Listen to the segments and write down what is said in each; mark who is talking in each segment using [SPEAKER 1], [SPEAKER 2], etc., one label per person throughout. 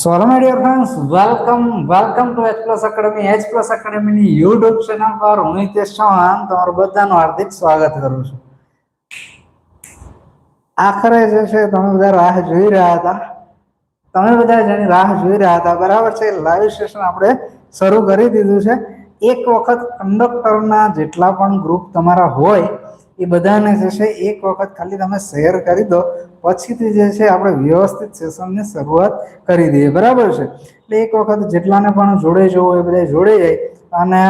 [SPEAKER 1] So hello my dear friends, welcome to H Plus Academy. H Plus Academy ની YouTube channel પર હું હિતેશ ચૌહાણ તમારું બધાનું હાર્દિક સ્વાગત કરું છું. આખરે જે છે તમે બધા રાહ જોઈ રહ્યા હતા. તમે બધા જેની રાહ જોઈ રહ્યા હતા બરાબર છે, લાઈવ સેશન આપણે શરૂ કરી દીધું છે. એક વખત કંડક્ટરના જેટલા પણ ગ્રુપ તમારા હોય એ બધાને જે છે એક વખત ખાલી તમે શેર કરી દો, પછીથી જે છે આપણે વ્યવસ્થિત સેશનની શરૂઆત કરી દઈએ. બરાબર છે, એટલે એક વખત જેટલાને પણ જોડે જવું એ બધા જોડે જાય અને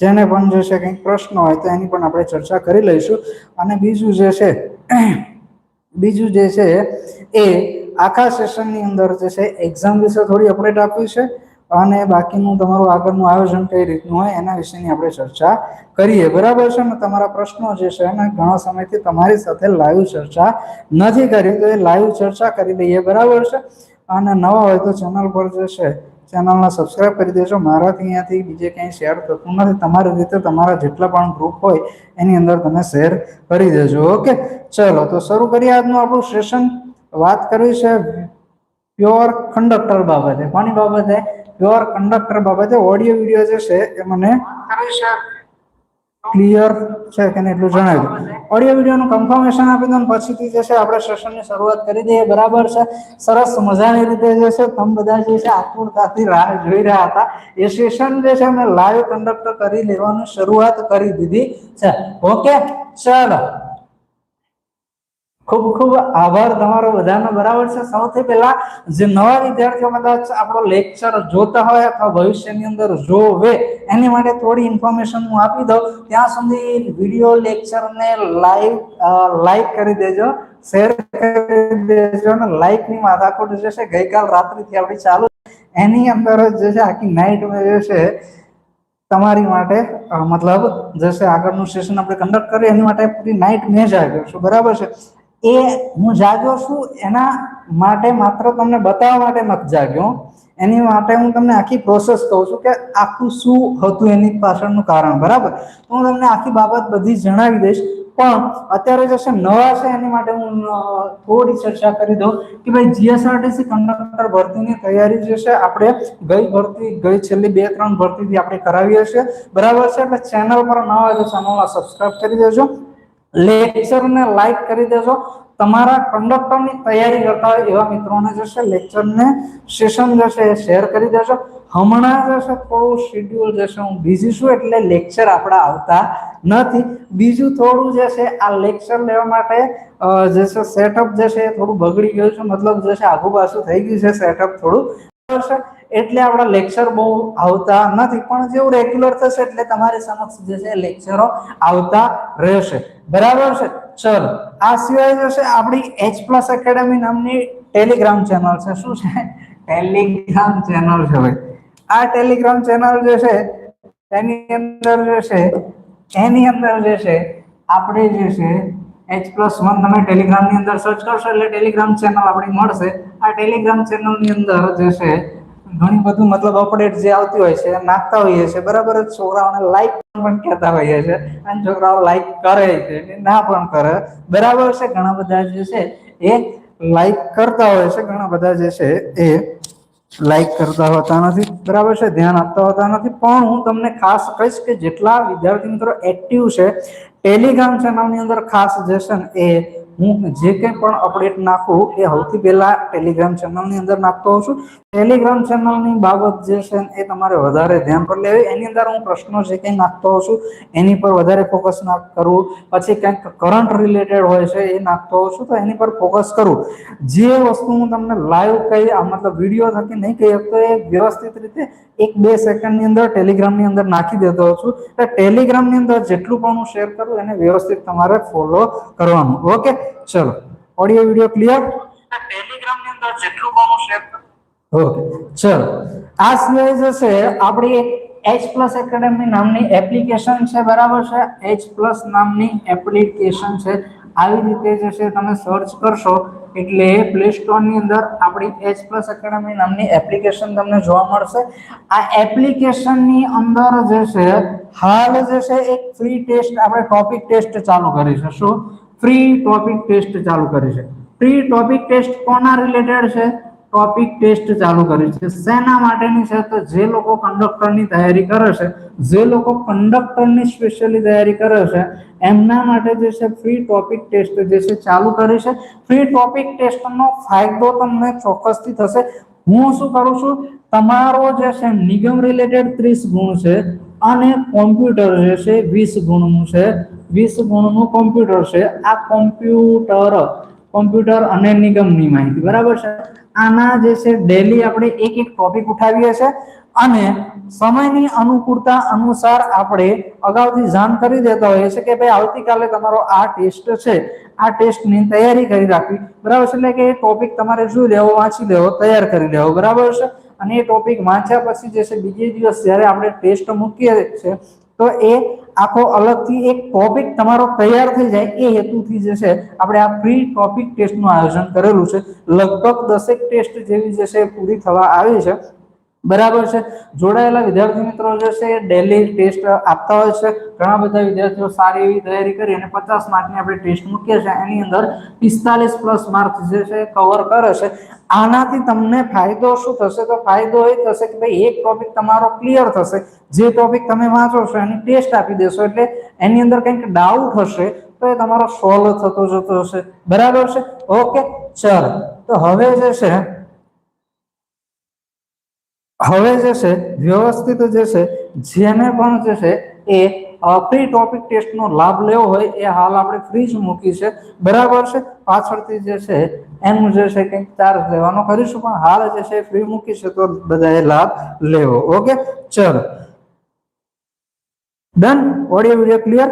[SPEAKER 1] જેને પણ જે છે કંઈક પ્રશ્ન હોય તો એની પણ આપણે ચર્ચા કરી લઈશું. અને બીજું જે છે એ આખા સેશનની અંદર જે છે એક્ઝામ વિશે થોડી અપડેટ આપી છે અને બાકીનું તમારું આગળનું આયોજન કઈ રીતનું હોય એના વિશેની આપણે ચર્ચા કરીએ. બરાબર છે ને, તમારા પ્રશ્નો જે છે એને ઘણા સમયથી તમારી સાથે લાઈવ ચર્ચા નથી કરી, તો એ લાઈવ ચર્ચા કરી લઈએ. બરાબર છે, અને નવા હોય તો ચેનલ પર જે છે ચેનલને સબસ્ક્રાઇબ કરી દેજો. મારાથી અહીંયાથી બીજે ક્યાંય શેર થતું નથી, તમારી રીતે તમારા જેટલા પણ ગ્રુપ હોય એની અંદર તમે શેર કરી દેજો. ઓકે, ચલો તો શરૂ કરીએ આજનું આપણું સેશન. વાત કરવી છે પ્યોર કંડક્ટર બાબતે. કોની બાબતે? પ્યોર કંડક્ટર બાબતે. ઓડિયો વિડીયો જે છે એ મને ક્લિયર છે કે એટલું જણાવી દો. ઓડિયો વિડીયોનું કન્ફર્મેશન આપી દો, પછીથી જે છે આપણે સેશનની શરૂઆત કરી દઈએ. બરાબર છે, સરસ મજાની રીતે જે છે તમે બધા જે છે આતુરતાથી રાહ જોઈ રહ્યા હતા એ સેશન જે છે મેં લાઈવ કંડક્ટ કરી લેવાની શરૂઆત કરી દીધી છે. ઓકે, ચાલો, ખૂબ ખૂબ આભાર તમારો બધાનો. બરાબર છે, સૌથી પહેલા જે નવા વિદ્યાર્થીઓ કદાચ આપણો લેક્ચર જોતા હોય અથવા ભવિષ્યની અંદર જોવે એની માટે થોડી ઇન્ફોર્મેશન હું આપી દઉં. ત્યાં સુધી વિડીયો લેક્ચરને લાઈક કરી દેજો, શેર કરી દેજો. અને લાઈકની માથાકૂટ જે છે ગઈકાલ રાત્રિથી આપણી ચાલુ, એની અંદર જે છે આખી નાઈટ જે છે તમારી માટે મતલબ જશે આગળનું સેશન આપણે કન્ડક્ટ કરીએ એની માટે પૂરી નાઈટ મેં જાગ્યો છું. બરાબર છે, એ હું જાગ્યો છું એના માટે માત્ર તમને બતાવવા માટે નથી જાગ્યો, એની માટે હું તમને આખી પ્રોસેસ કહું છું કે આખું શું હતું એની પાછળનું કારણ. બરાબર, હું તમને આખી બાબત બધી જણાવી દઈશ. પણ અત્યારે જે છે નવા છે એની માટે હું થોડી ચર્ચા કરી દઉં કે ભાઈ જીએસઆરટીસી કંડક્ટર ભરતીની તૈયારી જે છે આપણે ગઈ છેલ્લી 2-3 ભરતીથી આપણે કરાવીએ છીએ. બરાબર છે, એટલે ચેનલ પર નવા હોય તો ચેનલને સબસ્ક્રાઇબ કરી દેજો, લેક્ચરને લાઈક કરી દેજો. તમારા કંડક્ટરની તૈયારી કરતા હોય એવા મિત્રોને જે છે લેક્ચરને સેશન જે છે એ શેર કરી દેજો. હમણાં જે છે થોડું શેડ્યુલ જે છે હું બિઝી છું એટલે લેક્ચર આપણા આવતા નથી. બીજું થોડું જે છે આ લેક્ચર લેવા માટે જે છે સેટઅપ જે છે એ થોડું બગડી ગયું છે, મતલબ જે છે આગુ પાછું થઈ ગયું છે સેટઅપ થોડું, એટલે આપણા લેક્ચર બહુ આવતા નથી. પણ જેવું રેગ્યુલર થશે એટલે તમારી સમક્ષ જે છે લેક્ચરો આવતા રહેશે. બરાબર છે, ચલો. આ સિવાય જે છે આપણી H Plus Academy નામની ટેલિગ્રામ ચેનલ છે. શું છે? ટેલિગ્રામ ચેનલ છે ભાઈ. આ ટેલિગ્રામ ચેનલ જે છે એની અંદર જે છે આપણે જે છે H+1 તમે ટેલિગ્રામની અંદર સર્ચ કરશો એટલે ટેલિગ્રામ ચેનલ આપણી મળશે. આ ટેલિગ્રામ ચેનલની અંદર જે છે ઘણી બધું મતલબ અપડેટ જે આવતી હોય છે નાખતા હોઈએ છે. બરાબર, છોકરાઓને લાઈક પણ કહેતા હોઈએ છે અને છોકરાઓ લાઈક કરે છે, ના પણ કરે. બરાબર છે, ઘણા બધા જે છે એ લાઈક કરતા હોય છે, ઘણા બધા જે છે એ લાઈક કરતા હોતા નથી. બરાબર છે, ધ્યાન આપતા હોતા નથી. પણ હું તમને ખાસ કહીશ કે જેટલા વિદ્યાર્થી મિત્રો એક્ટિવ છે ટેલિગ્રામ ચેનલની અંદર, ખાસ જે છે ને એ હું જે કંઈ પણ અપડેટ નાખું એ સૌથી પહેલા ટેલિગ્રામ ચેનલની અંદર નાખતો હોઉં છું. ટેલિગ્રામ ચેનલની બાબત જે છે એ તમારે વધારે ધ્યાન પર લેવી. એની અંદર હું પ્રશ્નો જે કંઈ નાખતો હોઉં છું એની પર વધારે ફોકસ ના કરવું. પછી કંઈક કરંટ રિલેટેડ હોય છે એ નાખતો હોઉં છું તો એની પર ફોકસ કરવું. જે વસ્તુ હું તમને લાઈવ કહી મતલબ વિડીયો થકી નહીં કહી શકતો એ વ્યવસ્થિત રીતે 1-2 સેકન્ડની અંદર ટેલિગ્રામની અંદર નાખી દેતો હોઉં છું. એટલે ટેલિગ્રામની અંદર જેટલું પણ હું શેર કરું એને વ્યવસ્થિત તમારે ફોલો કરવાનું. ઓકે, ચલો. Audio video clear? ટેલિગ્રામની અંદર જેટલું પણ હું શેર કરું. ઓકે, ચલો. આ સિવાય જે છે આપણી H Plus Academy નામની એપ્લિકેશન છે. બરાબર છે, H Plus નામની એપ્લિકેશન છે. આવી રીતે જે છે તમે સર્ચ કરશો એટલે પ્લે સ્ટોર ની અંદર આપણી H Plus Academy નામની એપ્લિકેશન તમને જોવા મળશે. આ એપ્લિકેશનની અંદર જે છે હાલ જે છે એક ફ્રી ટેસ્ટ આપણે ટોપિક ટેસ્ટ ચાલુ કરી છે. શું? ફ્રી ટોપિક ટેસ્ટ ચાલુ કરી છે. ફ્રી ટોપિક ટેસ્ટ કોના રિલેટેડ છે? ટોપિક ટેસ્ટ ચાલુ કરી છે. શેના માટેની છે? તો જે લોકો કંડક્ટરની તૈયારી કરે છે, જે લોકો કંડક્ટરની સ્પેશિયલી તૈયારી કરે છે, એમના માટે જે છે ફ્રી ટોપિક ટેસ્ટ જે છે ચાલુ કરી છે. ફ્રી ટોપિક ટેસ્ટનો ફાયદો તમને ચોક્કસથી થશે. હું શું કરું છું, તમારો જે છે નિગમ રિલેટેડ 30 ગુણ છે અને કોમ્પ્યુટર જે છે 20 ગુણનું છે. 20 ગુણનું કોમ્પ્યુટર છે. આ કોમ્પ્યુટર અને નિગમની માહિતી બરાબર છે. આના જે છે ડેલી આપણે એક એક ટોપિક ઉઠાવીએ છીએ અને સમયની અનુકૂળતા અનુસાર આપણે અગાઉથી જાણ કરી દેતા હોઈએ છીએ કે ભાઈ આવતીકાલે તમારો આ ટેસ્ટ છે, આ ટેસ્ટની તૈયારી કરી રાખવી બરાબર છે. એટલે કે એ ટોપિક તમારે જોઈ લેવો, વાંચી લેવો, તૈયાર કરી લેવો બરાબર છે. અને એ ટોપિક વાંચ્યા પછી જે છે બીજે દિવસ જ્યારે આપણે ટેસ્ટ મૂકીએ છીએ તો એ આખો અલગથી એક ટોપિક તમારો તૈયાર થઈ જાય એ હેતુથી જે છે આપણે આ ફ્રી ટોપિક ટેસ્ટનું આયોજન કરેલું છે. લગભગ 10 ટેસ્ટ જેવી જે છે પૂરી થવા આવી છે બરાબર છે. જોડાયેલા વિદ્યાર્થી મિત્રો જે છે ડેલી ટેસ્ટ આપતા હોય છે. ઘણા બધા વિદ્યાર્થીઓ સારી એવી તૈયારી કરી અને 50 માર્કની આપણે ટેસ્ટ મૂકીએ છીએ. એની અંદર 45 પ્લસ માર્ક જે છે કવર કરે છે. આનાથી તમને ફાયદો શું થશે? તો ફાયદો એ થશે કે ભાઈ એક ટોપિક તમારો ક્લિયર થશે. જે ટોપિક તમે વાંચો છો એની ટેસ્ટ આપી દેશો એટલે એની અંદર કંઈક ડાઉટ હશે તો એ તમારો સોલ્વ થતો જતો હશે બરાબર છે. ઓકે ચલો, તો હવે જે છે વ્યવસ્થિત જે છે જેને પણ જે છે એ ફ્રી ટોપિક ટેસ્ટનો લાભ લેવો હોય એ હાલ આપણે ફ્રી જ મૂકી છે બરાબર છે. પાછળથી જે છે એનું જે છે કંઈક ચાર્જ લેવાનો કરીશું પણ હાલ જે છે ફ્રી મૂકી છે તો બધાએ લાભ લેવો. ઓકે ચલો done. Audio video clear?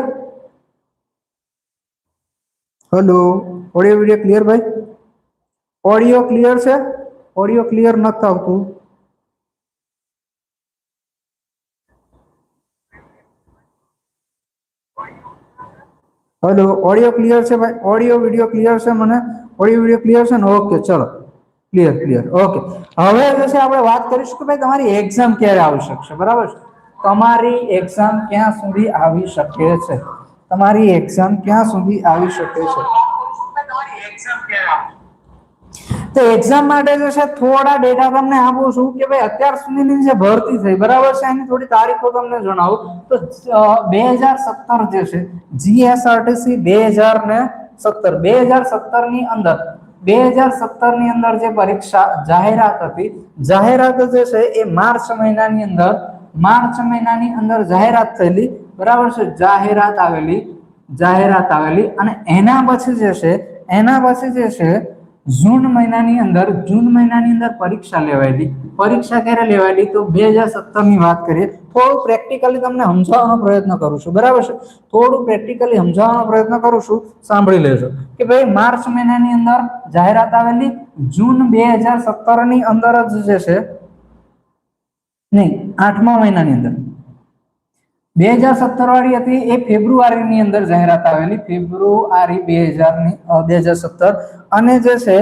[SPEAKER 1] Hello, audio video clear ભાઈ? ઓડિયો ક્લિયર છે? ઓડિયો ક્લિયર નથી આવતું. હેલો, ઓડિયો ક્લિયર છે ભાઈ? ઓડિયો વિડિયો ક્લિયર છે? મને ઓડિયો વિડિયો ક્લિયર છે ને? ઓકે ચલો ક્લિયર. ઓકે, હવે જે છે આપણે વાત કરીશું કે ભાઈ તમારી એક્ઝામ ક્યારે આવી શકશે બરાબર છે. તમારી એક્ઝામ ક્યાં સુધી આવી શકે છે? તમારી એક્ઝામ ક્યાં સુધી આવી શકે છે? તો એક્ઝામ માટે જે છે થોડા ડેટા તમને આપું છું કે ભાઈ અત્યાર સુધીની જે ભરતી થઈ બરાબર છે એની થોડી તારીખો તમને જણાવું તો 2017 જે છે જીએસઆરટીસી 2017 ની અંદર 2017 ની અંદર જે પરીક્ષા જાહેરાત હતી, જાહેરાત જે છે એ માર્ચ મહિનાની અંદર જાહેરાત થયેલી બરાબર છે. જાહેરાત આવેલી અને એના પછી જે છે જૂન મહિનાની અંદર પરીક્ષા લેવાયેલી. પરીક્ષા ક્યારે લેવાયેલી? તો 2017 ની વાત કરીએ. થોડું પ્રેક્ટિકલી તમને સમજાવવાનો પ્રયત્ન કરું છું બરાબર છે. સાંભળી લેજો કે ભાઈ માર્ચ મહિનાની અંદર જાહેરાત આવેલી, જૂન 2017 ની અંદર જ જે છે નહીં 8મા મહિનાની અંદર 2017 વાળી હતી એ ફેબ્રુઆરીની અંદર જાહેરાત આવેલી, ફેબ્રુઆરી 2017 અને જે છે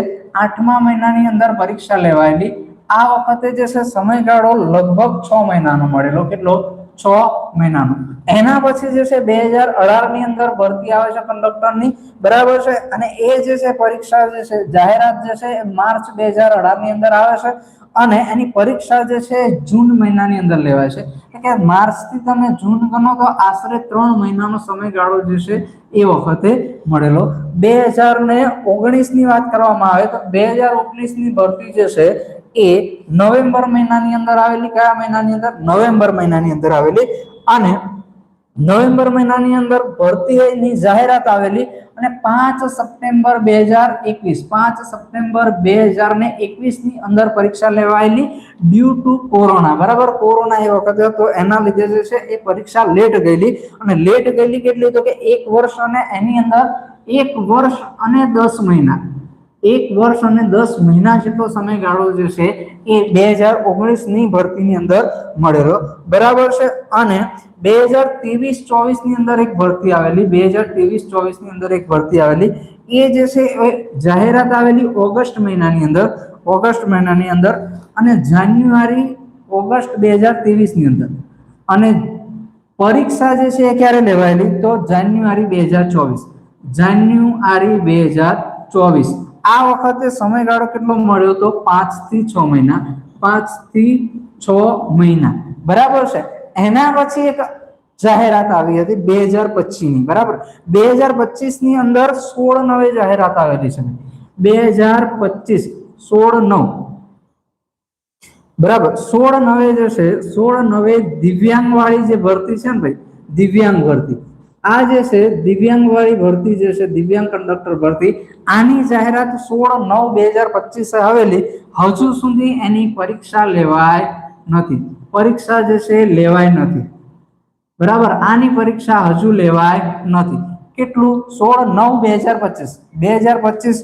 [SPEAKER 1] 8મા મહિનાની અંદર પરીક્ષા લેવાયેલી. આ વખતે જે છે સમયગાળો લગભગ 6 મહિનાનો મળેલો. કેટલો? 6 મહિનાનો. એના પછી જે છે 2018 ની અંદર ભરતી આવે છે કંડક્ટરની બરાબર છે. અને એ જે છે પરીક્ષા જે છે જાહેરાત જે છે માર્ચ 2018 ની અંદર આવે છે અને એની પરીક્ષા જે છે જૂન મહિનાની અંદર લેવાય છે. એટલે કે માર્ચ થી તમે જૂન ગણો તો આશરે 3 મહિનાનો સમયગાળો જે છે એ વખતે મળેલો. 2019 ની વાત કરવામાં આવે તો 2019 ની ભરતી જે છે એ નવેમ્બર મહિનાની અંદર આવેલી. કયા મહિનાની અંદર? નવેમ્બર મહિનાની અંદર આવેલી. અને નવેમ્બર મહિનાની અંદર ભરતીની જાહેરાત આવેલી અને 5 સપ્ટેમ્બર 2021 ની અંદર પરીક્ષા લેવાયેલી ડ્યુ ટુ કોરોના બરાબર. કોરોના એ વખતે હતો એના લીધે જે છે એ પરીક્ષા લેટ ગયેલી. અને લેટ ગયેલી કેટલી? તો કે 1 વર્ષ અને એની અંદર 1 વર્ષ અને 10 મહિના 1 વર્ષ અને 10 મહિના જેટલો સમયગાળો જે છે એ 2019 ની ભરતીની અંદર મળેલો બરાબર છે. અને 2023-24 ની અંદર એક ભરતી આવેલી. 2023-24 ની અંદર એક ભરતી આવેલી. એ જે છે જાહેરાત આવેલી ઓગસ્ટ મહિનાની અંદર અને જાન્યુઆરી ઓગસ્ટ 2023 ની અંદર. અને પરીક્ષા જે છે એ ક્યારે લેવાયેલી? તો જાન્યુઆરી 2024. આ વખતે સમયગાળો કેટલો મળ્યો તો 5 થી 6 મહિના, 5 થી 6 મહિના, બરાબર છે। એના પછી એક જાહેરાત આવી હતી 2025 ની, બરાબર। 2025 ની અંદર 16/9 જાહેરાત આવેલી છે, 2025 16/9, બરાબર। 16/9 જે છે, 16/9 દિવ્યાંગ વાળી જે ભરતી છે ને ભાઈ, દિવ્યાંગ ભરતી, આ જે છે દિવ્યાંગ વાળી ભરતી જે છે, દિવ્યાંગ કંડક્ટર ભરતી, આની જાહેરાત 16/9/2025 આવેલી, હજુ સુધી એની પરીક્ષા લેવાય નથી, પરીક્ષા જે છે લેવાય નથી, બરાબર। આની પરીક્ષા હજુ લેવાય નથી, કેટલું 16/9/2025, 2025,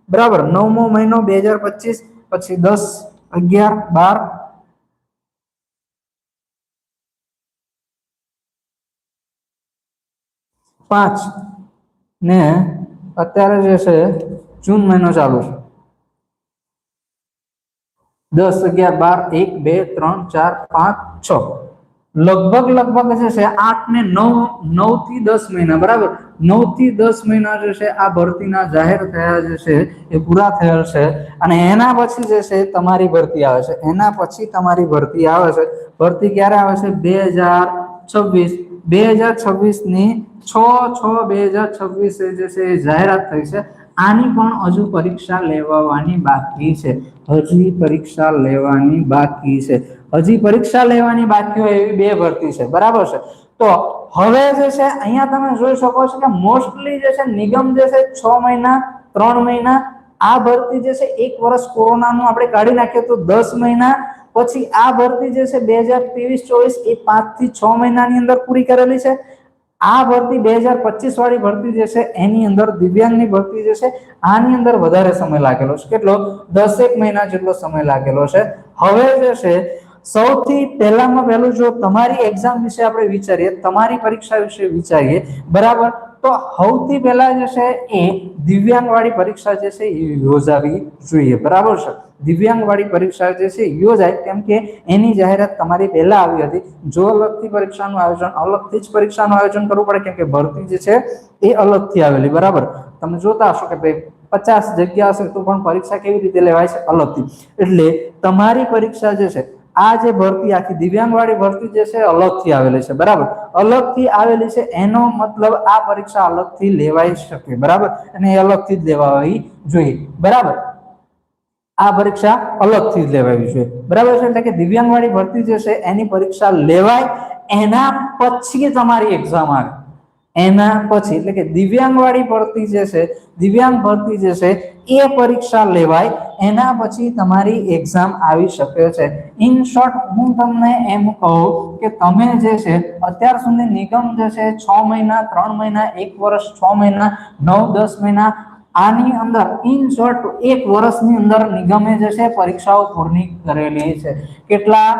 [SPEAKER 1] બરાબર, 9મો મહિનો 2025, પછી 10, 11, 12, 5 ને અત્યારે જે છે જૂન મહિનો ચાલુ છે, 10, 11, 12, 1, 2, 3, 4, 5, 6, લગભગ જે છે 8 ને 9 થી 10 મહિના, બરાબર। 9 થી 10 મહિના જે છે આ ભરતીના જાહેર થયા જે છે એ પૂરા થયેલ છે, અને એના પછી જે છે તમારી ભરતી આવે છે, એના પછી તમારી ભરતી આવે છે। ભરતી ક્યારે આવે છે? 2026, 2026 ની 6/6/2026 જે છે એ જાહેરાત થઈ છે। આની પણ હજુ પરીક્ષા લેવાની બાકી છે, હજી પરીક્ષા લેવાની બાકી છે, હજી પરીક્ષા લેવાની બાકી હોય એવી બે ભરતી છે, બરાબર છે। તો હવે જે છે અહીંયા તમે જોઈ શકો છો કે મોસ્ટલી જે છે નિગમ જે છે 6 મહિના, 3 મહિના, આ ભરતી જે છે 1 વર્ષ કોરોનાનું આપણે કાઢી નાખીએ તો 10 મહિના, પછી આ ભરતી જે છે 2023-24 એ 5 થી 6 મહિનાની અંદર પૂરી કરેલી છે। આ ભરતી 2025 વાળી ભરતી જે છે એની અંદર દિવ્યાંગની ભરતી જે છે આની અંદર વધારે સમય લાગેલો છે, કેટલો? 10 મહિના જેટલો સમય લાગેલો છે। હવે જે છે સૌથી પહેલામાં પહેલું જો તમારી એક્ઝામ વિશે આપણે વિચારીએ, તમારી પરીક્ષા વિશે વિચારીએ, બરાબર, તો સૌથી પહેલા જે છે એ દિવ્યાંગ વાળી પરીક્ષા જે છે એ યોજાવી જોઈએ, બરાબર છે। દિવ્યાંગ વાળી પરીક્ષા જે છે યોજાય, કેમ કે એની જાહેરાત તમારી પહેલા આવી હતી। જો અલગથી પરીક્ષાનું આયોજન, અલગથી જ પરીક્ષાનું આયોજન કરવું પડે, કેમ કે ભરતી જે છે એ અલગથી આવેલી, બરાબર। તમે જોતા હશો કે ભાઈ 50 જગ્યા હશે તો પણ પરીક્ષા કેવી રીતે લેવાય છે? અલગથી। એટલે તમારી પરીક્ષા જે છે, આ જે ભરતી આખી દિવ્યાંગ વાળી ભરતી જે છે અલગથી આવેલી છે, બરાબર, અલગથી આવેલી છે, એનો મતલબ આ પરીક્ષા અલગથી લેવાઈ શકે, બરાબર, અને અલગથી જ લેવાવી જોઈએ, બરાબર। આ પરીક્ષા અલગથી જ લેવાવી જોઈએ, બરાબર છે। એટલે કે દિવ્યાંગ વાળી ભરતી જે છે એની પરીક્ષા લેવાય, એના પછી તમારી એક્ઝામ આવે, એના પછી, એટલે કે દિવ્યાંગ વાળી ભરતી જે છે, દિવ્યાંગ ભરતી જે છે એ પરીક્ષા લેવાય, એના પછી તમારી એક્ઝામ આવી શકે છે। ઇન શોર્ટ હું તમને એમ કહું કે તમે જે છે અત્યાર સુધી નિગમ જે છે 6 મહિના, 3 મહિના, 1 વર્ષ, 6 મહિના, 9-10 મહિના, આની અંદર ઇન શોર્ટ 1 વર્ષની અંદર નિગમે જે છે પરીક્ષાઓ પૂર્ણ કરેલી છે। કેટલા?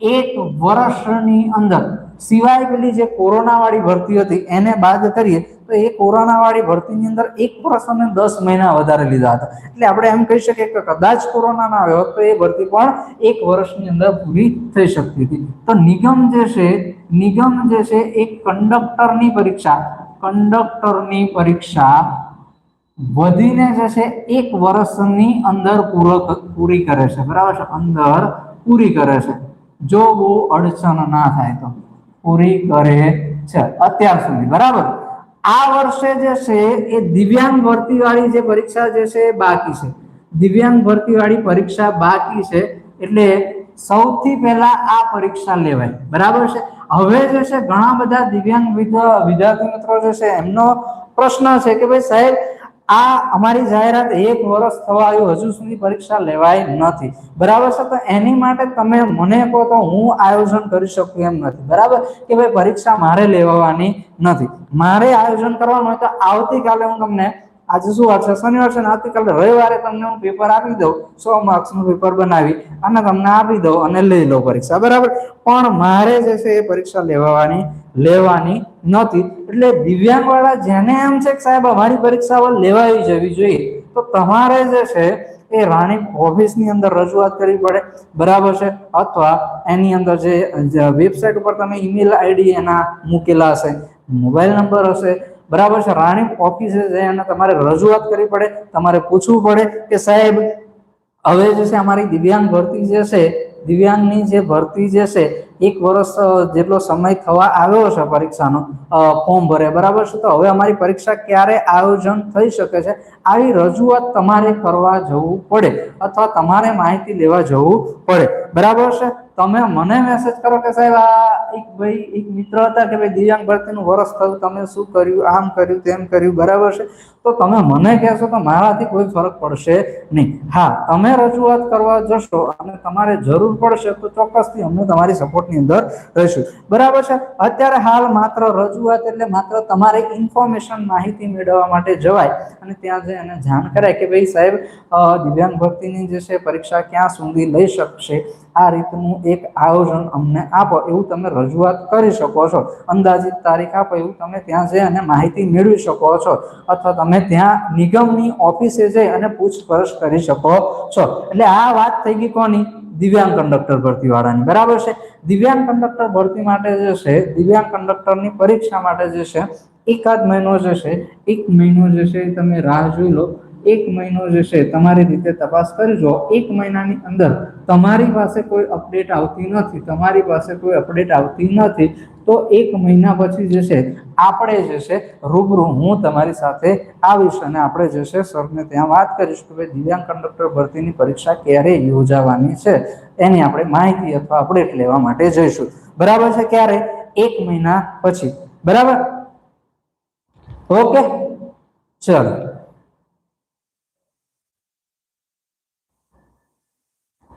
[SPEAKER 1] 1 વર્ષની અંદર, સિવાય પેલી જે કોરોના વાળી ભરતી હતી એને બાદ કરીએ તો એ કોરોના વાળી ભરતીની અંદર 1 વર્ષ અને 10 મહિના વધારે લીધા હતા, એટલે આપણે એમ કહી શકીએ કે કદાચ કોરોના ના આવ્યો તો એ ભરતી પણ 1 વર્ષની અંદર પૂરી થઈ શકતી હતી। તો નિગમ જે છે એક કંડક્ટરની પરીક્ષા વધીને જે છે 1 વર્ષની અંદર પૂરી કરે છે, બરાબર છે, અંદર પૂરી કરે છે, જો બહુ અડચણ ના થાય તો પૂરી કરે છે અત્યાર સુધી, બરાબર। આ વર્ષે જે છે એ દિવ્યાંગ ભરતી વાળી જે પરીક્ષા જે છે બાકી છે, દિવ્યાંગ ભરતી વાળી પરીક્ષા બાકી છે, એટલે સૌથી પહેલા આ પરીક્ષા લેવાય, બરાબર છે। હવે જે છે ઘણા બધા દિવ્યાંગ વિદ્યાર્થી મિત્રો જે છે એમનો પ્રશ્ન છે કે ભાઈ સાહેબ, આ અમારી જાહેરાત 1 વર્ષ થવા આવ્યું, હજુ સુધી પરીક્ષા લેવાય નથી, બરાબર છે। તો એની માટે તમે મને કહો તો હું આયોજન કરી શકું એમ નથી, બરાબર, કે ભાઈ પરીક્ષા મારે લેવાની નથી, મારે આયોજન કરવાનું હોય તો આવતીકાલે હું તમને, આજે શું વાર છે? શનિવાર છે ને, આવતીકાલે રવિવારે તમને હું પેપર આપી દઉં, 100 માર્ક્સનું પેપર બનાવી અને તમને આપી દઉં અને લઈ લો પરીક્ષા, બરાબર, પણ મારે જે છે એ પરીક્ષા લેવાની નથી। એટલે દિવ્યાંગ વાળા જેને એમ છે કે સાહેબ અમારી પરીક્ષાઓ લેવાઈ જવી જોઈએ, તો તમારે જે છે એ રાણી ઓફિસની અંદર રજૂઆત કરવી પડે, બરાબર છે, અથવા એની અંદર જે વેબસાઇટ ઉપર તમે ઈમેલ આઈડી એના મૂકેલા હશે, મોબાઈલ નંબર હશે, બરાબર છે. રાણીપ ઓફિસે જઈ અને તમારે રજૂઆત કરવી પડે, તમારે પૂછવું પડે કે સાહેબ હવે જે છે અમારી દિવ્યાંગ ભરતી જે છે, દિવ્યાંગની જે ભરતી જે છે 1 વર્ષ જેટલો સમય થવા આવ્યો છે પરીક્ષાનો ફોર્મ ભરે, બરાબર છે. તો હવે અમારી પરીક્ષા ક્યારે આયોજન થઈ શકે છે, આવી રજૂઆત તમારે કરવા જવું પડે અથવા તમારે માહિતી લેવા જવું પડે, બરાબર છે. તમે મને મેસેજ કરો કે સાહેબ આ એક મિત્ર હતા કે ભાઈ દિવ્યાંગ ભરતીનું વર્ષ થયું, તમે શું કર્યું, આમ કર્યું તેમ કર્યું, બરાબર છે. તો તમે મને કહેશો તો મારાથી કોઈ ફરક પડશે નહીં. હા, તમે રજૂઆત કરવા જશો અને તમારે જરૂર પડશે તો ચોક્કસથી અમે તમારી સપોર્ટની અંદર રહીશું, બરાબર છે. અત્યારે હાલ માત્ર રજૂઆત એટલે માત્ર તમારે ઇન્ફોર્મેશન માહિતી મેળવવા માટે જવાય અને ત્યાં જઈ અને જાણ કરાય કે ભાઈ સાહેબ દિવ્યાંગ ભરતીની જે છે પરીક્ષા ક્યાં સુધી લઈ શકશે, આ રીતનું એક આયોજન અમને આપો, એવું તમે રજૂઆત કરી શકો છો. અંદાજિત તારીખ આપો એવું તમે ત્યાં જઈ અને માહિતી મેળવી શકો છો, અથવા તમે ત્યાં નિગમની ઓફિસે જઈ અને પૂછપરછ કરી શકો છો. એટલે આ વાત થઈ ગઈ કોની? દિવ્યાંગ કંડક્ટર ભરતી વાળાની, બરાબર છે. દિવ્યાંગ કંડક્ટર ભરતી માટે જે છે, દિવ્યાંગ કંડક્ટરની પરીક્ષા માટે જે છે 1 મહિનો જે છે, 1 મહિનો જે છે તમે રાહ જોઈ લો. 1 મહિનો જે છે તમારી રીતે તપાસ કરી જો. 1 મહિનાની અંદર તમારી પાસે કોઈ અપડેટ આવતી નથી, તમારી પાસે કોઈ અપડેટ આવતી નથી, તો 1 મહિના પછી જે છે આપણે જે છે રૂબરૂ હું તમારી સાથે આવીશ અને આપણે જે છે સરને ત્યાં વાત કરીશું કે ભાઈ દિવ્યાંગ કંડક્ટર ભરતીની પરીક્ષા ક્યારે યોજાવાની છે, એની આપણે માહિતી અથવા અપડેટ લેવા માટે જઈશું, બરાબર છે. ક્યારે? 1 મહિના પછી, બરાબર. ઓકે, ચલો.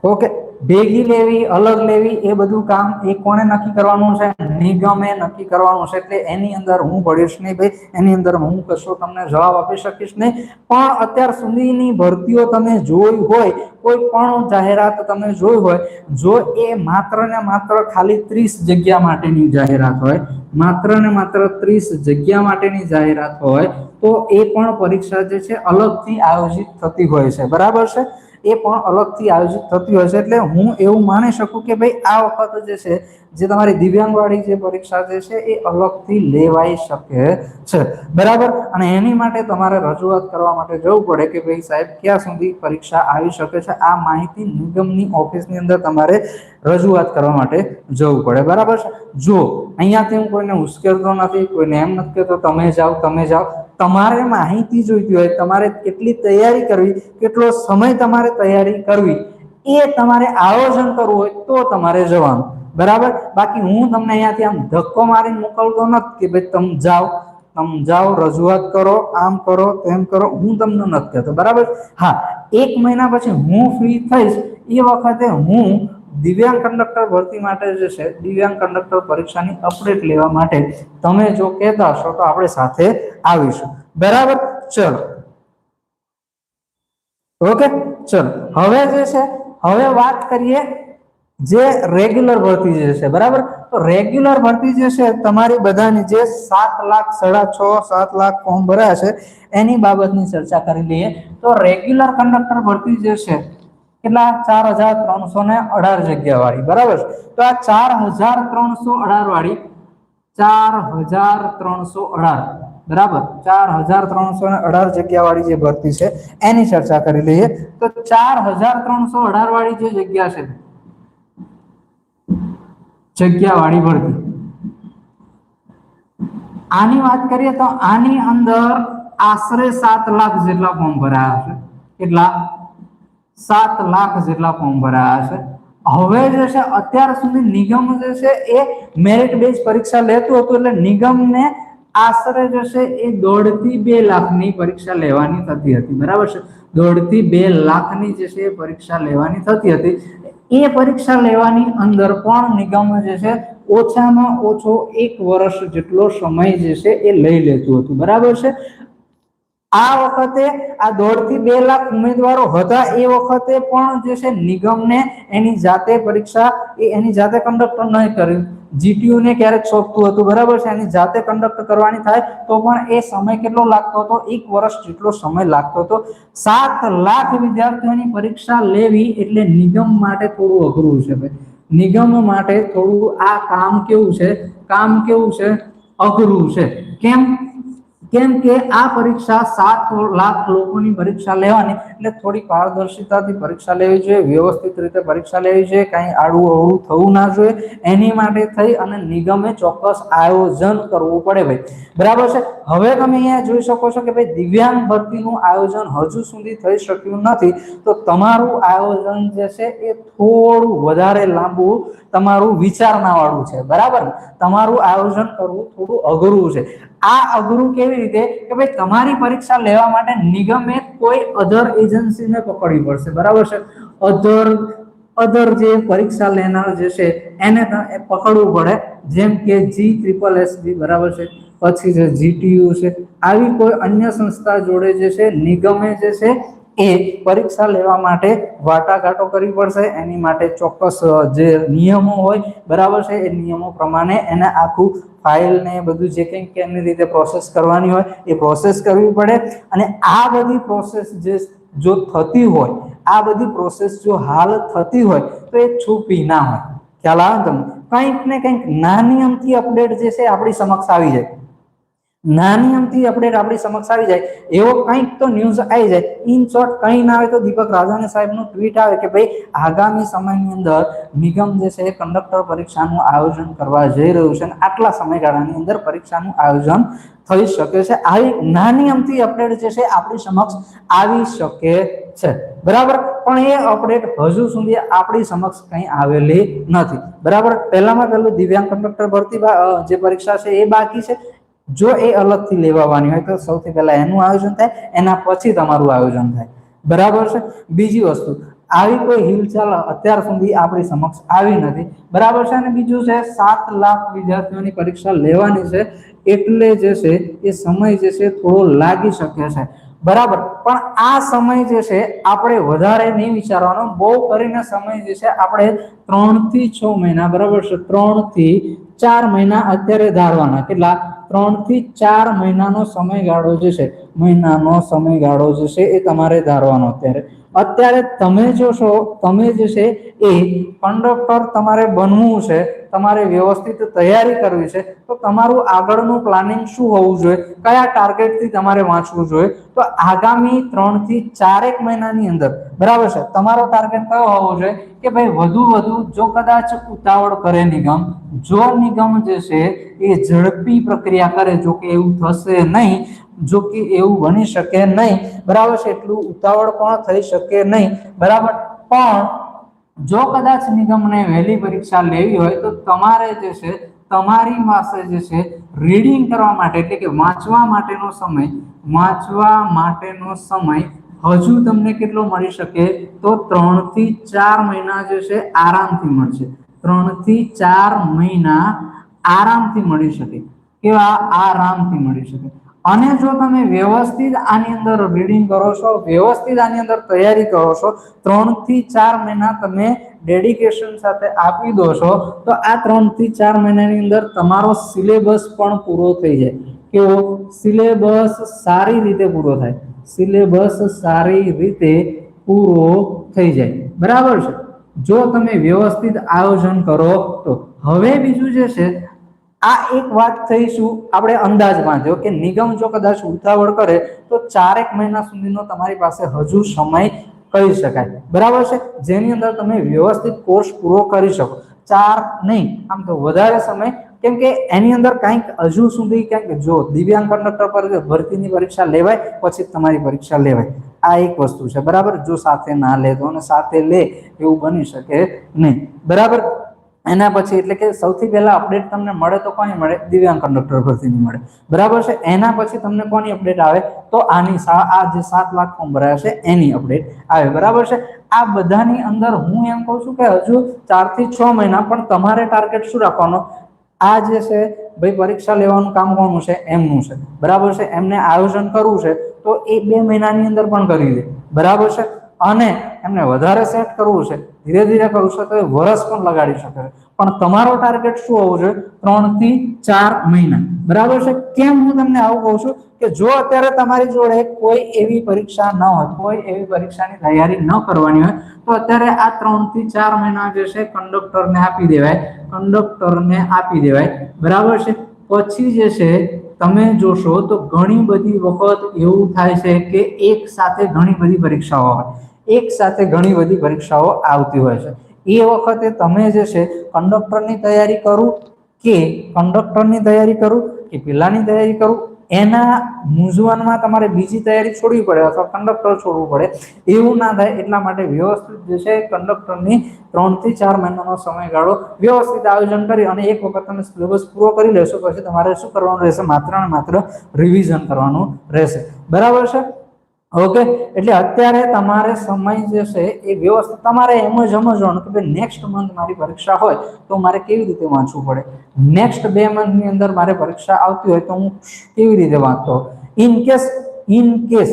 [SPEAKER 1] ઓકે, ભેગી લેવી અલગ લેવી એ બધું કામ એ કોને નક્કી કરવાનું છે? નિગમે નક્કી કરવાનું છે. એટલે એની અંદર હું પડીશ નહીં ભાઈ, એની અંદર હું કશો તમને જવાબ આપી શકીશ નહીં. પણ અત્યાર સુધીની ભરતીઓ તમે જોઈ હોય, કોઈ પણ જાહેરાત તમે જોઈ હોય, જો એ માત્ર ને માત્ર ખાલી 30 જગ્યા માટેની જાહેરાત હોય, માત્ર ને માત્ર 30 જગ્યા માટેની જાહેરાત હોય, તો એ પણ પરીક્ષા જે છે અલગથી આયોજિત થતી હોય છે, બરાબર છે. એ પણ અલગથી આયોજિત થતી હોય છે. એટલે હું એવું માની શકું કે ભાઈ આ વખત જે છે, જે તમારી દિવ્યાંગ વાળી જે પરીક્ષા જે છે એ અલગથી લેવાઈ શકે છે, બરાબર. અને એની માટે તમારે રજૂઆત કરવા માટે જવું પડે કે ભાઈ સાહેબ ક્યાં સુધી પરીક્ષા આવી શકે છે, આ માહિતી નિગમની ઓફિસની અંદર તમારે રજૂઆત કરવા માટે જવું પડે, બરાબર છે. જો અહીંયાથી હું કોઈને ઉશ્કેરતો નથી, કોઈને એમ નથી કહેતો તમે જાઓ, તમારે માહિતી જોઈતી હોય, તમારે કેટલી તૈયારી કરવી, કેટલો સમય તમારે તૈયારી કરવી, એ તમારે આયોજન કરવું હોય તો તમારે જવાનું, બરાબર. બાકી હું તમને અહીંયાથી આમ ધક્કો મારીને મોકલતો નથી કે ભાઈ તમે જાઓ રજૂઆત કરો, આમ કરો તેમ કરો, હું તમને નથી કહેતો, બરાબર. હા, 1 મહિના પછી હું ફ્રી થઈશ, એ વખતે હું દિવ્યાંગ કંડક્ટર ભરતી માટે જે છે, દિવ્યાંગ કંડક્ટર પરીક્ષાની અપડેટ લેવા માટે તમે જો કહેતા હશો તો આપણે સાથે આવીશું, બરાબર. ચલો, ઓકે, ચલો. હવે જે છે, હવે વાત કરીએ જે રેગ્યુલર ભરતી જે છે, બરાબર. તો રેગ્યુલર ભરતી જે છે તમારી બધાની જે 7 લાખ 6.5 7 લાખ ફોર્મ ભર્યા છે એની બાબતની ચર્ચા કરી લઈએ. તો રેગ્યુલર કંડક્ટર ભરતી જે છે કેટલા? 4318 જગ્યા વાળી, બરાબર. તો આ 4318 વાળી 4318, બરાબર, 4318 જગ્યા વાળી જે ભરતી છે એની ચર્ચા કરી લઈએ. તો 4318 વાળી જે જગ્યા છે, જગ્યા વાળી ભરતી, આની વાત કરીએ તો આની અંદર આશરે 7 લાખ જેટલા ફોર્મ ભરાયા છે. કેટલા? 7 લાખ જેટલા ફોર્મ ભરાયા છે. હવે જે છે અત્યાર સુધી નિગમ જે છે એ મેરિટ બેઝ પરીક્ષા લેતું હતું, એટલે નિગમને આશરે જે છે એ 1.5 થી 2 લાખની પરીક્ષા લેવાની થતી હતી, બરાબર છે. 1.5 થી 2 લાખની જે છે એ પરીક્ષા લેવાની થતી હતી. એ પરીક્ષા લેવાની અંદર પણ નિગમ જે છે ઓછામાં ઓછો 1 વર્ષ જેટલો સમય જે છે એ લઈ લેતું હતું, બરાબર છે. આ વખતે આ 1.5 થી 2 લાખ ઉમેદવારો હતા, એ વખતે પણ જે છે નિગમને એની જાતે પરીક્ષા એની જાતે કંડક્ટ નહીં કર્યું. જીટીયુ ને ક્યારેક સોંપતું હતું, બરાબર છે. એની જાતે કંડક્ટ કરવાની થાય તો પણ એ સમય કેટલો લાગતો હતો? 1 વર્ષ જેટલો સમય લાગતો હતો. 7 લાખ વિદ્યાર્થીઓની પરીક્ષા લેવી એટલે નિગમ માટે થોડું અઘરું છે ભાઈ. નિગમ માટે થોડું આ કામ કેવું છે? કામ કેવું છે? અઘરું છે. કેમ? કેમ કે આ પરીક્ષા 7 લાખ લોકોની પરીક્ષા લેવાની એટલે થોડી પારદર્શિતાથી પરીક્ષા લેવી જોઈએ, વ્યવસ્થિત રીતે પરીક્ષા લેવી જોઈએ, કાંઈ આડું અવળું થવું ના જોઈએ. એની માટે થઈ અને નિગમે ચોક્કસ આયોજન કરવું પડે ભાઈ, બરાબર છે. હવે તમે અહીંયા જોઈ શકો છો કે ભાઈ દિવ્યાંગ ભરતીનું આયોજન હજુ સુધી થઈ શક્યું નથી, તો તમારું આયોજન જે છે એ થોડું વધારે લાંબુ તમારું વિચારણા વાળું છે, બરાબર. તમારું આયોજન કરવું થોડું અઘરું છે. આ અઘરું કેવી રીતે કે ભાઈ તમારી પરીક્ષા લેવા માટે નિગમે કોઈ અધર એજન્સીને પકડવી પડશે, બરાબર છે. અધર જે પરીક્ષા લેનાર જે છે એને પકડવું પડે, જેમ કે GSSB, બરાબર છે, પછી જે GTU છે, આવી કોઈ અન્ય સંસ્થા જોડે જે છે નિગમે જે છે એ પરીક્ષા લેવા માટે વાટાઘાટો કરવી પડશે. એની માટે ચોક્કસ જે નિયમો હોય, બરાબર છે, એ નિયમો પ્રમાણે એને આખું ફાઇલ ને બધું જે કંઈ કેમની રીતે પ્રોસેસ કરવાની હોય એ પ્રોસેસ કરવી પડે. અને આ બધી પ્રોસેસ જો થતી હોય, આ બધી પ્રોસેસ જો હાલ થતી હોય તો એ છુપી ના હોય. ખ્યાલ આવે તમને? કંઈક ને કંઈક નાની અમથી અપડેટ જે છે આપણી સમક્ષ આવી જાય, નાની અમથી અપડેટ આપણી સમક્ષ આવી જાય, એવો કંઈક તો ન્યૂઝ આવી જાય. ઇન શોર્ટ કંઈ ના આવે તો દીપક રાજાણી સાહેબનું ટ્વીટ આવે કે ભાઈ આગામી સમયની અંદર નિગમ જે છે કંડક્ટર પરીક્ષાનું આયોજન કરવા જઈ રહ્યું છે અને આટલા સમયગાળાની અંદર પરીક્ષાનું આયોજન થઈ શકે છે. આવી નાની અમથી અપડેટ જે છે આપણી સમક્ષ આવી શકે છે, બરાબર. પણ એ અપડેટ હજુ સુધી આપણી સમક્ષ કંઈ આવેલી નથી, બરાબર. પહેલામાં પહેલું દિવ્યાંગ કંડક્ટર ભરતી જે પરીક્ષા છે એ બાકી છે. જો એ અલગથી લેવાની હોય તો સૌથી પહેલા એનું આયોજન થાય, એના પછી તમારું આયોજન થાય, બરાબર છે. બીજી વસ્તુ, આવી કોઈ હિલચાલ અત્યાર સુધી આપણી સમક્ષ આવી નથી, બરાબર છે. અને બીજું છે 7 લાખ વિદ્યાર્થીઓની પરીક્ષા લેવાની છે, એટલે જે છે એ સમય જે છે થોડો લાગી શકે છે, બરાબર. પણ આ સમય જે છે આપણે વધારે નહીં વિચારવાનો, બહુ કરીને સમય જે છે આપણે 3 થી 6 મહિના, બરાબર છે, 3 થી 4 મહિના અત્યારે ધારવાના. કેટલા? 3 થી 4 મહિનાનો સમયગાળો જે છે, મહિનાનો સમયગાળો જે છે એ તમારે ધારવાનો. અત્યારે તમે જોશો, તમે જે છે એ કંડક્ટર તમારે બનવું છે, તમારે વ્યવસ્થિત તૈયારી કરવી છે, તો તમારું આગળનું પ્લાનિંગ શું હોવું જોઈએ, કયા ટાર્ગેટથી તમારે વાંચવું જોઈએ, તો આગામી 3 થી 4 મહિનાની અંદર, બરાબર છે, તમારો ટાર્ગેટ કયો હોવો જોઈએ કે ભાઈ વધુ જો કદાચ ઉતાવળ કરે નિગમ, જો નિગમ જે છે એ ઝડપી પ્રક્રિયા કરે, જો કે એવું થશે નહીં, જો કે એવું બની શકે નહીં, બરાબર છે, એટલું ઉતાવળ પણ થઈ શકે નહીં, બરાબર. પણ જો કદાચ નિગમને વહેલી પરીક્ષા લેવી હોય તો તમારે જે છે તમારી પાસે જે છે રીડિંગ કરવા માટે એટલે કે વાંચવા માટેનો સમય હજુ તમને કેટલો મળી શકે તો 3 થી 4 મહિના જે છે આરામથી મળશે. 3 થી 4 મહિના આરામથી મળી શકે. કેવા? આરામથી મળી શકે. અને જો તમે વ્યવસ્થિત આની અંદર રીડિંગ કરો છો, વ્યવસ્થિત આની અંદર તૈયારી કરો છો, 3 થી 4 મહિના તમે ડેડિકેશન સાથે આપી દો છો, તો આ 3 થી 4 મહિનાની અંદર તમારો સિલેબસ પણ પૂરો થઈ જાય. કેવો? સિલેબસ સારી રીતે પૂરો થાય, સિલેબસ સારી રીતે પૂરો થઈ જાય, બરાબર છે, જો તમે વ્યવસ્થિત આયોજન કરો તો. હવે બીજું જે છે, આ એક વાત થઈશું આપણે અંદાજમાં, જો કે નિગમ જો કદાચ ઉતાવળ કરે તો 4 મહિના સુધીનો તમારી પાસે હજુ સમય કહી શકાય, બરાબર છે, જેની અંદર તમે વ્યવસ્થિત કોર્સ પૂરો કરી શકો. 4 નહીં, આમ તો વધારે સમય, કેમ કે એની અંદર કંઈક હજુ સુધી કંઈક જો દિવ્યાંગ કંડક્ટર પર ભરતીની પરીક્ષા લેવાય પછી તમારી પરીક્ષા લેવાય, આ એક વસ્તુ છે, બરાબર. જો સાથે ના લે તો, અને સાથે લે એવું બની શકે નહીં, બરાબર. એના પછી એટલે કે સૌથી પહેલા અપડેટ તમને મળે તો કોની મળે? દિવ્યાંગ કંડક્ટર ભરતીની મળે, બરાબર છે. એના પછી તમને કોની અપડેટ આવે તો આની આ જે 7 લાખ ફોર્મ ભરાયા છે એની અપડેટ આવે, બરાબર છે. આ બધાની અંદર હું એમ કહું છું કે હજુ 4 થી 6 મહિના, પણ તમારે ટાર્ગેટ શું રાખવાનો? આ જે છે ભાઈ પરીક્ષા લેવાનું કામ કોનું છે? એમનું છે, બરાબર છે. એમને આયોજન કરવું છે તો એ 2 મહિનાની અંદર પણ કરી દે, બરાબર છે. અને એમને વધારે સેટ કરવું છે, ધીરે ધીરે કરવું છે, તો એ વર્ષ પણ લગાડી શકે. પણ તમારો ટાર્ગેટ શું હોવો જોઈએ? 3 થી 4 મહિના, બરાબર છે. કેમ હું તમને આવું કહું છું કે જો અત્યારે તમારી જોડે કોઈ એવી પરીક્ષા ન હોય, કોઈ એવી પરીક્ષાની તૈયારી ન કરવાની હોય, તો અત્યારે આ 3 થી 4 મહિના જે છે કંડક્ટરને આપી દેવાય, બરાબર છે. પછી જે છે તમે જોશો તો ઘણી બધી વખત એવું થાય છે કે એક સાથે ઘણી બધી પરીક્ષાઓ હોય, એક સાથે ઘણી બધી પરીક્ષાઓ આવતી હોય છે. એ વખતે તમે જે છે કંડક્ટરની તૈયારી કરું કે કંડક્ટરની તૈયારી કરું કે પેલાની તૈયારી કરું, એના મૂંઝવણમાં તમારે બીજી તૈયારી છોડવી પડે અથવા કંડક્ટર છોડવું પડે, એવું ના થાય એટલા માટે વ્યવસ્થિત જે છે કંડક્ટરની 3 થી 4 મહિનાનો સમયગાળો વ્યવસ્થિત આયોજન કરી અને એક વખત તમે સિલેબસ પૂરો કરી લેશો પછી તમારે શું કરવાનું રહેશે? માત્ર ને માત્ર રિવિઝન કરવાનું રહેશે. બરાબર છે? ઓકે, એટલે અત્યારે તમારે સમય જે છે એ વ્યવસ્થિત તમારે એમ જ સમજવાનું કે ભાઈ નેક્સ્ટ મંથ મારી પરીક્ષા હોય તો મારે કેવી રીતે વાંચવું પડે, નેક્સ્ટ 2 મંથની અંદર મારે પરીક્ષા આવતી હોય તો હું કેવી રીતે વાંચતો. ઇન કેસ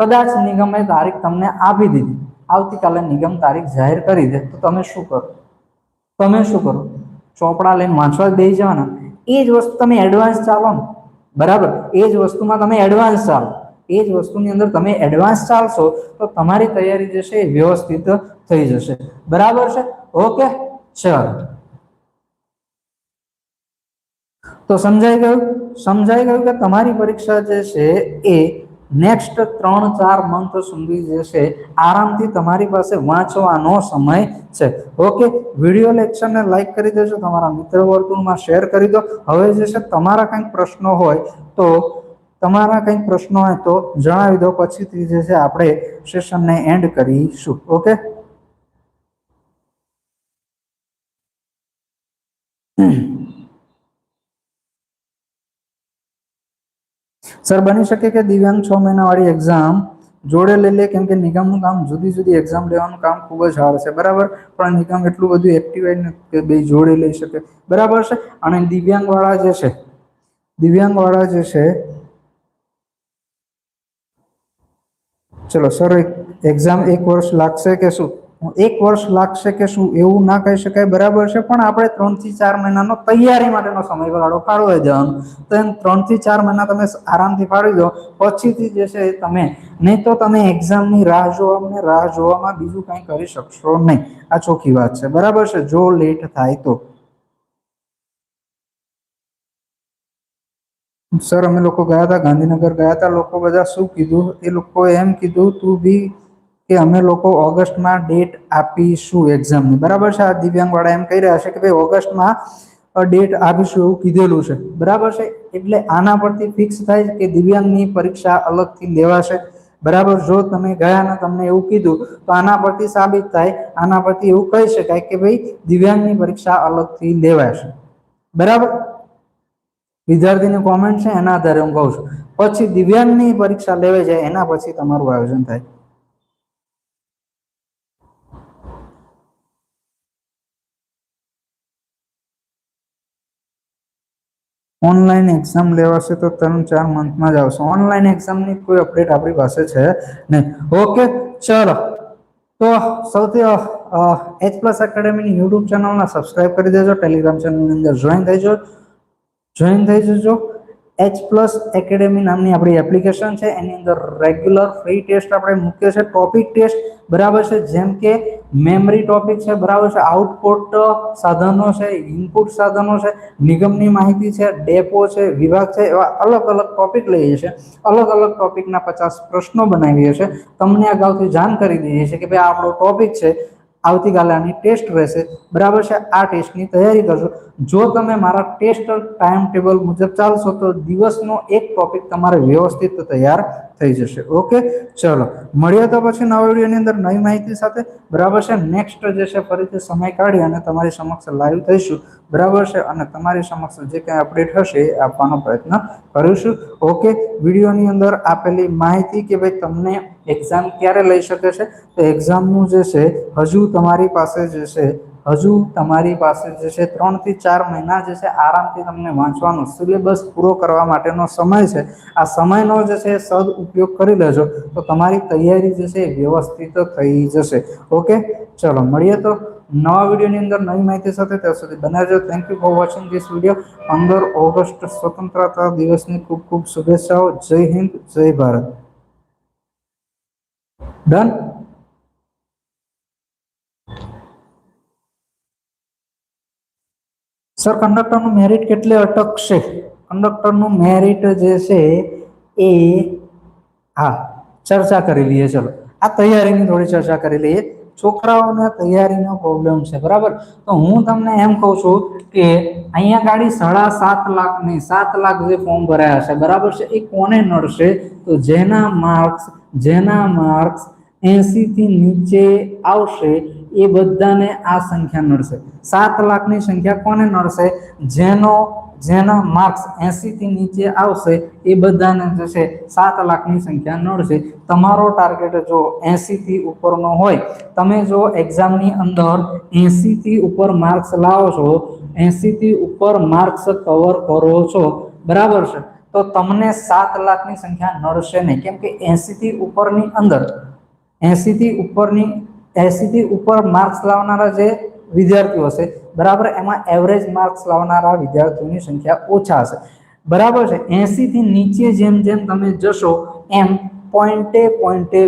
[SPEAKER 1] કદાચ નિગમે તારીખ તમને આપી દીધી, આવતીકાલે નિગમ તારીખ જાહેર કરી દે તો તમે શું કરો? તમે શું કરો? ચોપડા લઈને વાંચવા જ બેસી જવાના? એ જ વસ્તુ તમે એડવાન્સ ચાલો ને, બરાબર, એ જ વસ્તુમાં તમે એડવાન્સ ચાલો, એ જ વસ્તુની અંદર તમે એડવાન્સ ચાલશો તો તમારી તૈયારી જે છે એ વ્યવસ્થિત થઈ જશે. બરાબર છે? ઓકે, ચાલો. તો સમજાઈ ગયું કે તમારી પરીક્ષા જે છે એ નેક્સ્ટ 3-4 મંથ સુધી જે છે આરામથી તમારી પાસે વાંચવાનો સમય છે. ઓકે, વિડિયો લેક્ચરને લાઈક કરી દેજો, તમારા મિત્ર વર્તુળમાં શેર કરી દો. હવે જે છે તમારા કંઈક પ્રશ્નો હોય તો જણાવી દો, પછીથી જે છે આપણે સેશનને એન્ડ કરીશું. ઓકે. સર, બની શકે કે દિવ્યાંગ 6 મહિનાવાળી એક્ઝામ જોડે લઈ લે, કેમ કે નિગમનું કામ જુદી જુદી એક્ઝામ લેવાનું કામ ખૂબ જ હાર્ડ છે. બરાબર, પણ નિગમ એટલું બધું એક્ટિવ નથી કે બે જોડે લઈ શકે. બરાબર છે. અને દિવ્યાંગ વાળા જે છે ચલો સર, એક્ઝામ 1 વર્ષ લાગશે કે શું? 1 વર્ષ લાગશે કે શું એવું ના કહી શકાય. બરાબર છે, પણ આપણે 3 થી 4 મહિનાનો તૈયારી માટેનો સમયગાળો ફાળવાઈ દેવાનો. તો એમ 3 થી 4 મહિના તમે આરામથી ફાળવી દો, પછીથી જે છે તમે, નહીં તો તમે એક્ઝામની રાહ જોવામાં બીજું કંઈ કરી શકશો નહીં. આ ચોખ્ખી વાત છે. બરાબર છે, જો લેટ થાય તો. સર, અમે લોકો ગયા હતા, ગાંધીનગર ગયા હતા. લોકો બધા શું કીધું? એ લોકો એમ કીધું તું બી કે અમે લોકો ઓગસ્ટમાં ડેટ આપીશું એક્ઝામની. બરાબર છે. આ દિવ્યાંગ વાળા એમ કહી રહ્યા છે કે ભાઈ ઓગસ્ટમાં ડેટ આપીશું એવું કીધેલું છે. બરાબર છે. એટલે આના પરથી ફિક્સ થાય કે દિવ્યાંગની પરીક્ષા અલગથી લેવાશે. બરાબર, જો તમે ગયા ને તમને એવું કીધું તો આના પરથી સાબિત થાય, આના પરથી એવું કહી શકાય કે ભાઈ દિવ્યાંગની પરીક્ષા અલગથી લેવાશે. બરાબર, વિદ્યાર્થીની કોમેન્ટ છે એના આધારે હું કહું છું. પછી દિવ્યાંગની પરીક્ષા લેવાઈ જાય એના પછી તમારું આયોજન થાય. ઓનલાઈન એક્ઝામ લેવાશે તો 3-4 મંથમાં જ આવશે. ઓનલાઈન એક્ઝામની કોઈ અપડેટ આપણી પાસે છે નહીં. ઓકે, ચલો. તો સૌથી એચ પ્લસ એકેડેમીની યુટ્યુબ ચેનલને સબસ્ક્રાઇબ કરી દેજો, ટેલિગ્રામ ચેનલની અંદર જોઈન થઈ જજો. એચ પ્લસ એકેડેમી નામની આપણી એપ્લિકેશન છે, એની અંદર રેગ્યુલર ફ્રી ટેસ્ટ આપણે મૂકીએ છીએ, ટોપિક ટેસ્ટ. બરાબર છે, જેમ કે મેમરી ટોપિક છે, બરાબર છે, આઉટપુટ સાધનો છે, ઇનપુટ સાધનો છે, નિગમની માહિતી છે, ડેપો છે, વિભાગ છે, એવા અલગ અલગ ટોપિક લઈએ છીએ. અલગ અલગ ટોપિકના 50 પ્રશ્નો બનાવીએ છીએ. તમને અગાઉથી જાણ કરી દઈએ છીએ કે ભાઈ આ આપણો ટોપિક છે, આવતીકાલે આની ટેસ્ટ રહેશે. બરાબર છે, આ ટેસ્ટની તૈયારી કરજો. જો તમે મારા ટેસ્ટ ટાઈમ ટેબલ મુજબ ચાલશો તો દિવસનો એક ટોપિક તમારે વ્યવસ્થિત તૈયાર થઈ જશે. ઓકે, ચલો મળીએ તો પછી નવા વિડીયોની અંદર નવી માહિતી સાથે. બરાબર છે, નેક્સ્ટ જે છે ફરીથી સમય કાઢી અને તમારી સમક્ષ લાઈવ થઈશું. બરાબર છે, અને તમારી સમક્ષ જે કંઈ અપડેટ હશે એ આપવાનો પ્રયત્ન કરીશું. ઓકે, વિડીયોની અંદર આપેલી માહિતી કે ભાઈ તમને એક્ઝામ ક્યારે લઈ શકે છે, તો એક્ઝામનું જે છે હજુ તમારી પાસે જે છે 3 થી 4 મહિના જે છે આરામથી તમને વાંચવાનો સિલેબસ પૂરો કરવા માટેનો સમય છે. આ સમયનો જે છે સદ ઉપયોગ કરી લેજો તો તમારી તૈયારી જે છે વ્યવસ્થિત થઈ જશે. ઓકે, ચલો મળીએ તો નવા વિડીયોની અંદર નવી માહિતી સાથે. ત્યાં સુધી બનાવી રહેજો. Thank you for watching this video. 15 August સ્વતંત્રતા દિવસની ખૂબ ખૂબ શુભેચ્છાઓ. જય હિન્દ, જય ભારત. ડન. સર, કંડક્ટરનું મેરિટ કેટલે અટકશે? કંડક્ટરનું મેરિટ જે છે એ હા ચર્ચા કરી લઈએ. ચલો આ તૈયારીની થોડી ચર્ચા કરી લઈએ. છોકરાઓને તૈયારીનો પ્રોબ્લેમ છે, બરાબર. તો હું તમને એમ કહું છું કે અહીંયા ગાડી 7.5 લાખની 7 લાખ જે ફોર્મ ભરાયા છે, બરાબર છે, એ કોને નડશે? તો જેના માર્ક્સ 80 થી નીચે આવશે એ બધાને આ સંખ્યા નડશે. 7 લાખની સંખ્યા કોને નડશે? જેના માર્ક્સ 80 થી નીચે આવશે એ બધાને જશે 7 લાખની સંખ્યા નડશે. તમારો ટાર્ગેટ જો 80 થી ઉપરનો હોય, તમે જો એક્ઝામની અંદર 80 થી ઉપર માર્ક્સ લાવો છો, 80 થી ઉપર માર્ક્સ કવર કરો છો, બરાબર છે, તો તમને 7 લાખની સંખ્યા નડશે નહીં. કેમ કે 80 થી ઉપરની અંદર 80 થી ઉપર માર્ક્સ લાવનારા જે વિદ્યાર્થીઓ હશે, બરાબર, એમાં એવરેજ માર્ક્સ લાવનારા વિદ્યાર્થીઓની સંખ્યા ઓછા હશે, બરાબર છે. 80 થી નીચે જેમ જેમ તમે જશો એમ પોઈન્ટે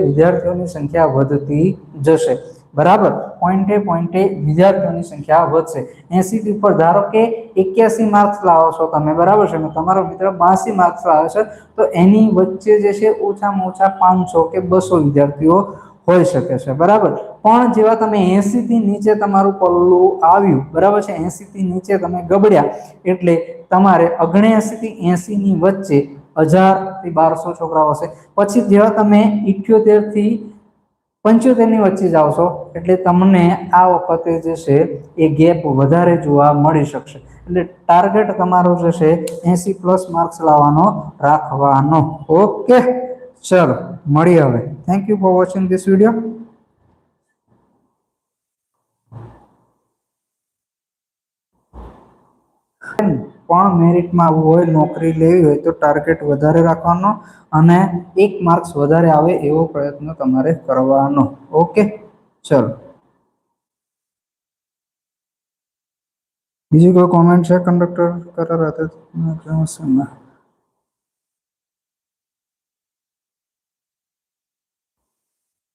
[SPEAKER 1] વિદ્યાર્થીઓની સંખ્યા વધતી જશે, બરાબર. પોઈન્ટે વિદ્યાર્થીઓની સંખ્યા વધશે. 80 થી ઉપર ધારો કે 81 માર્ક્સ લાવો છો તમે, બરાબર છે, તમારો મિત્ર 82 માર્ક્સ લાવે છે, તો એની વચ્ચે જે છે ઓછામાં ઓછા 500 કે 200 વિદ્યાર્થીઓ હોઈ શકે છે, બરાબર. પણ જેવા તમે 80 થી નીચે તમારું પલ્લું આવ્યું, બરાબર છે, 80 થી નીચે તમે ગબડ્યા એટલે તમારે 79 થી 80 ની વચ્ચે 1000 થી 1200 છોકરાઓ હશે. પછી જેવા તમે 78 થી 75 ની વચ્ચે જાઓ છો એટલે તમને આ વખતે જે છે એ ગેપ વધારે જોવા મળી શકશે. એટલે ટાર્ગેટ તમારો જે છે 80+ માર્ક્સ લાવવાનો રાખવાનો. ઓકે, ચલો મળીએ હવે. Thank you for watching this video. પણ મેરિટમાં આવવું હોય, નોકરી લેવી હોય તો ટાર્ગેટ વધારે રાખવાનો અને 1 માર્ક્સ વધારે આવે એવો પ્રયત્ન તમારે કરવાનો. ઓકે, ચલો. બીજી કોઈ કોમેન્ટ છે કંડક્ટર કરાર હતા?